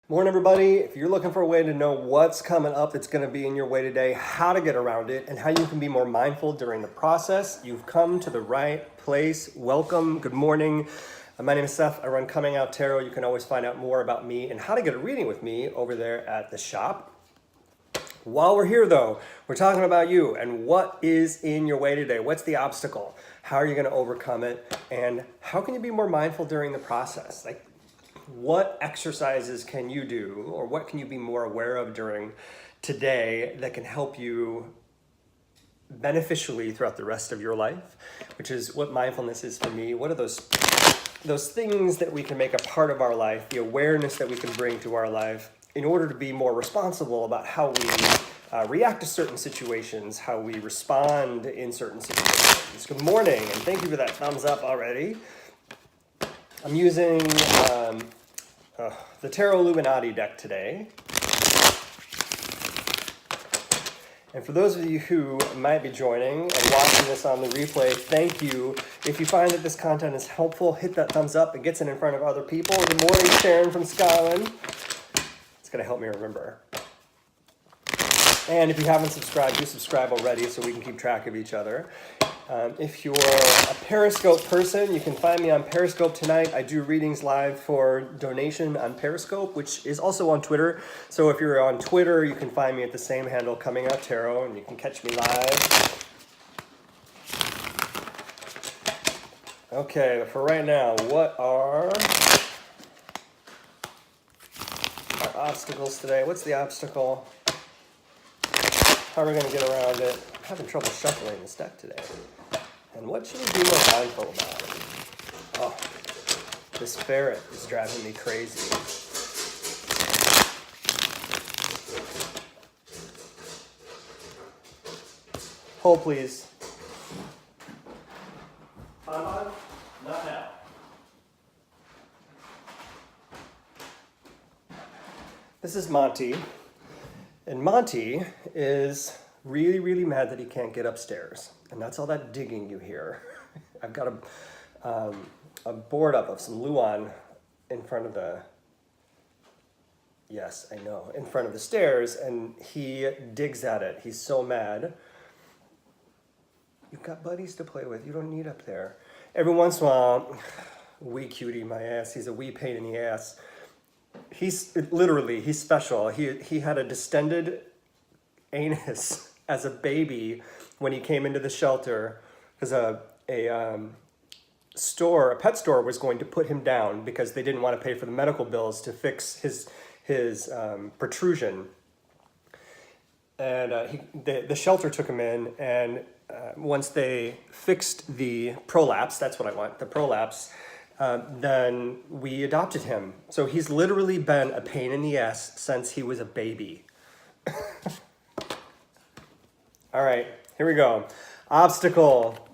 Morning, everybody. If you're looking for a way to know what's coming up that's going to be in your way today, how to get around it, and how you can be more mindful during the process, you've come to the right place. Welcome. Good morning. My name is Seth. I run Coming Out Tarot. You can always find out more about me and how to get a reading with me over there at the shop. While we're here, though, we're talking about you and what is in your way today. What's the obstacle? How are you going to overcome it? And how can you be more mindful during the process? What exercises can you do, or what can you be more aware of during today that can help you beneficially throughout the rest of your life, which is what mindfulness is for me. What are those things that we can make a part of our life, the awareness that we can bring to our life in order to be more responsible about how we react to certain situations, how we respond in certain situations. Good morning, and thank you for that thumbs up already. I'm using the Tarot Illuminati deck today. And for those of you who might be joining and watching this on the replay, thank you. If you find that this content is helpful, hit that thumbs up. It gets it in front of other people. Good morning, Sharon from Scotland. It's going to help me remember. And if you haven't subscribed, do subscribe already so we can keep track of each other. If you're a Periscope person, you can find me on Periscope tonight. I do readings live for donation on Periscope, which is also on Twitter. So if you're on Twitter, you can find me at the same handle, Coming Out Tarot, and you can catch me live. Okay, for right now, what are our obstacles today? What's the obstacle? How are we going to get around it? I'm having trouble shuffling this deck today. And what should we be more mindful about? Oh, this ferret is driving me crazy. Hold, please. On? Not now. This is Monty. And Monty is really, really mad that he can't get upstairs. And that's all that digging you hear. I've got a board up of some Luan in front of the, yes, I know, in front of the stairs, and he digs at it. He's so mad. You've got buddies to play with. You don't need up there. Every once in a while, wee cutie, my ass, he's a wee pain in the ass. He's special. He had a distended anus as a baby when he came into the shelter because a pet store was going to put him down because they didn't want to pay for the medical bills to fix his protrusion. And the shelter took him in, and once they fixed the prolapse, that's what I want, the prolapse, then we adopted him. So he's literally been a pain in the ass since he was a baby. All right, here we go. Obstacle,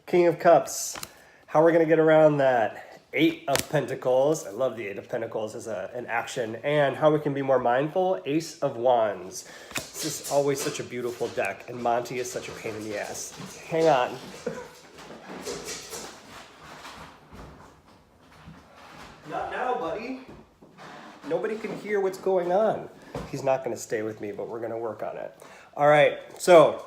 King of Cups. How we're gonna get around that? 8 of Pentacles. I love the 8 of Pentacles as an action. And how we can be more mindful, Ace of Wands. This is always such a beautiful deck, and Monty is such a pain in the ass. Hang on. Not now, buddy. Nobody can hear what's going on. He's not gonna stay with me, but we're gonna work on it. All right, so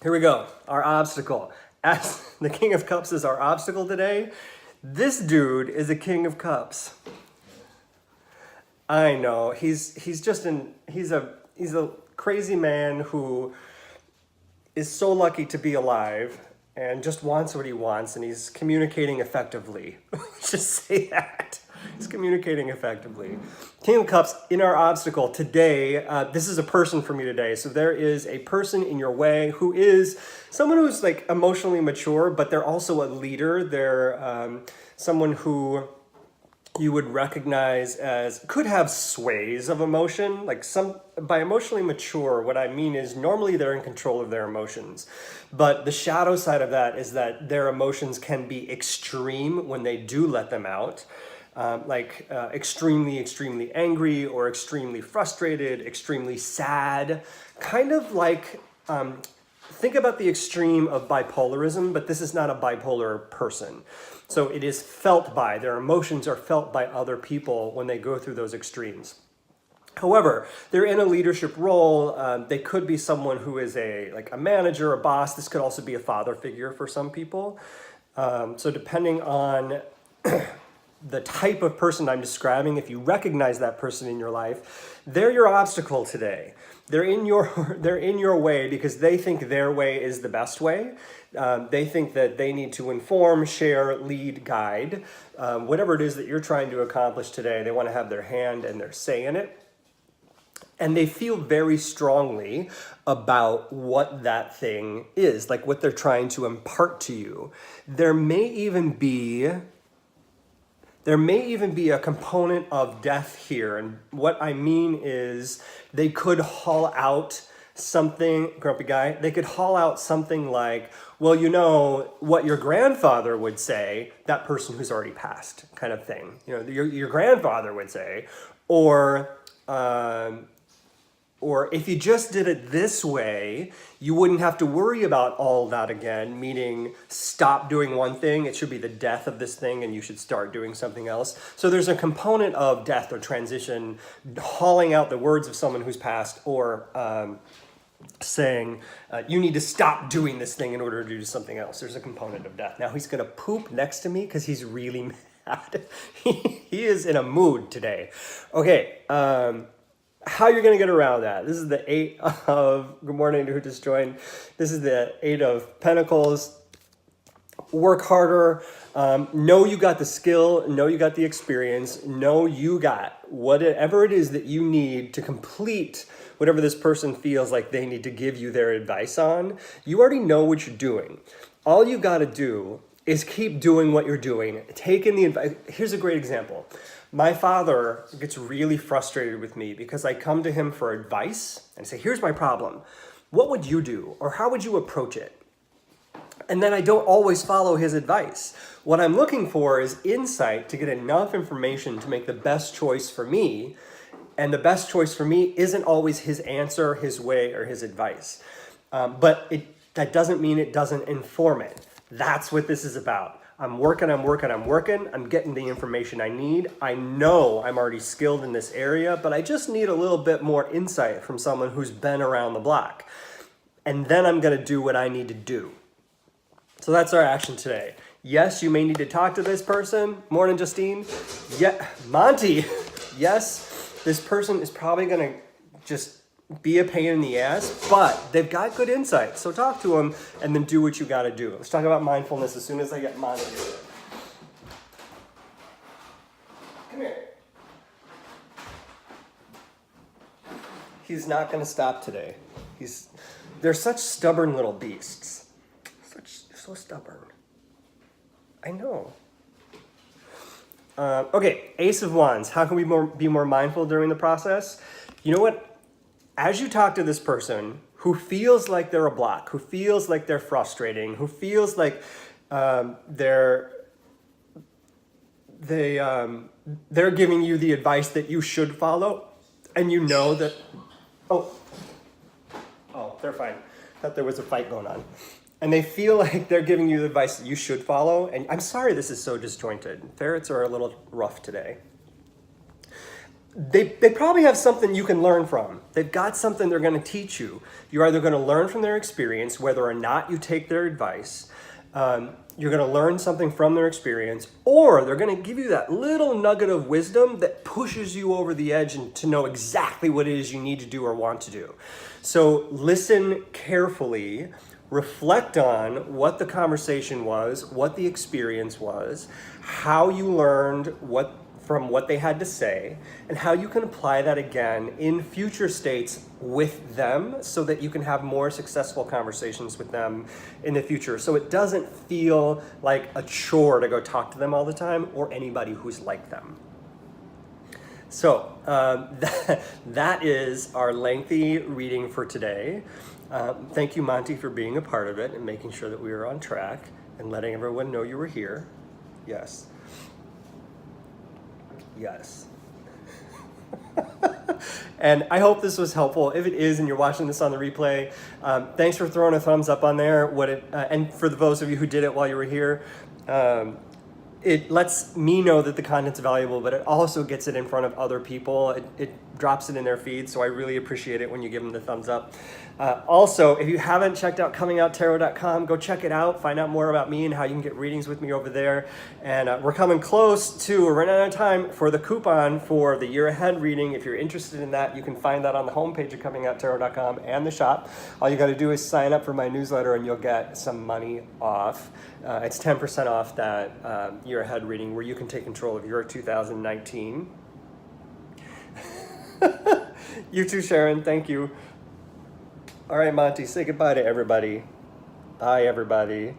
here we go. Our obstacle. As the King of Cups is our obstacle today, this dude is a King of Cups. I know, he's a crazy man who is so lucky to be alive and just wants what he wants, and he's communicating effectively. Just say that. He's communicating effectively. King of Cups, in our obstacle today, this is a person for me today. So there is a person in your way who is someone who's like emotionally mature, but they're also a leader. They're someone who you would recognize as could have sways of emotion. By emotionally mature, what I mean is normally they're in control of their emotions. But the shadow side of that is that their emotions can be extreme when they do let them out. Extremely, extremely angry, or extremely frustrated, extremely sad, kind of like think about the extreme of bipolarism, but this is not a bipolar person. So it is felt by, their emotions are felt by other people when they go through those extremes. However, they're in a leadership role. They could be someone who is like a manager, a boss. This could also be a father figure for some people. So depending on the type of person I'm describing, if you recognize that person in your life, they're your obstacle today. They're in your way because they think their way is the best way. They think that they need to inform, share, lead, guide. Whatever it is that you're trying to accomplish today, they want to have their hand and their say in it. And they feel very strongly about what that thing is, like what they're trying to impart to you. There may even be a component of death here. And what I mean is they could haul out something, grumpy guy, they could haul out something like, well, you know, what your grandfather would say, that person who's already passed kind of thing. You know, your grandfather would say, or if you just did it this way, you wouldn't have to worry about all that again, meaning stop doing one thing, it should be the death of this thing and you should start doing something else. So there's a component of death or transition, hauling out the words of someone who's passed, or saying, you need to stop doing this thing in order to do something else. There's a component of death. Now he's gonna poop next to me because he's really mad. He is in a mood today. Okay, how you're going to get around that. This is the 8 of, good morning to who just joined. This is the 8 of Pentacles. Work harder. Know you got the skill. Know you got the experience. Know you got whatever it is that you need to complete whatever this person feels like they need to give you their advice on. You already know what you're doing. All you got to do is keep doing what you're doing. Take in the advice. Here's a great example. My father gets really frustrated with me because I come to him for advice and say, here's my problem. What would you do? Or how would you approach it? And then I don't always follow his advice. What I'm looking for is insight to get enough information to make the best choice for me. And the best choice for me isn't always his answer, his way, or his advice. But that doesn't mean it doesn't inform it. That's what this is about. I'm working. I'm getting the information I need. I know I'm already skilled in this area, but I just need a little bit more insight from someone who's been around the block. And then I'm gonna do what I need to do. So that's our action today. Yes, you may need to talk to this person. Morning, Justine. Yeah, Monty. Yes, this person is probably gonna just be a pain in the ass, but they've got good insight. So talk to them and then do what you got to do. Let's talk about mindfulness as soon as I get Monty. Come here. He's not going to stop today. They're such stubborn little beasts. They're so stubborn. I know. Okay, Ace of Wands. How can we be more mindful during the process? You know what? As you talk to this person who feels like they're a block, who feels like they're frustrating, who feels like they're giving you the advice that you should follow, and you know that, oh, they're fine. Thought there was a fight going on. And they feel like they're giving you the advice that you should follow. And I'm sorry this is so disjointed. Ferrets are a little rough today. They probably have something you can learn from. They've got something they're going to teach you. You're either going to learn from their experience, whether or not you take their advice. You're going to learn something from their experience, or they're going to give you that little nugget of wisdom that pushes you over the edge and to know exactly what it is you need to do or want to do. So listen carefully, reflect on what the conversation was, what the experience was, how you learned from what they had to say, and how you can apply that again in future states with them so that you can have more successful conversations with them in the future. So it doesn't feel like a chore to go talk to them all the time or anybody who's like them. So that is our lengthy reading for today. Thank you, Monty, for being a part of it and making sure that we were on track and letting everyone know you were here. Yes. Yes. And I hope this was helpful. If it is, and you're watching this on the replay, thanks for throwing a thumbs up on there. And for those of you who did it while you were here, it lets me know that the content's valuable, but it also gets it in front of other people. It drops it in their feed, so I really appreciate it when you give them the thumbs up. Also, if you haven't checked out Comingouttarot.com, go check it out. Find out more about me and how you can get readings with me over there. And we're coming we're running out of time for the coupon for the year ahead reading. If you're interested in that, you can find that on the homepage of Comingouttarot.com and the shop. All you got to do is sign up for my newsletter and you'll get some money off. It's 10% off that year ahead reading where you can take control of your 2019. You too, Sharon. Thank you. All right, Monty, say goodbye to everybody. Bye, everybody.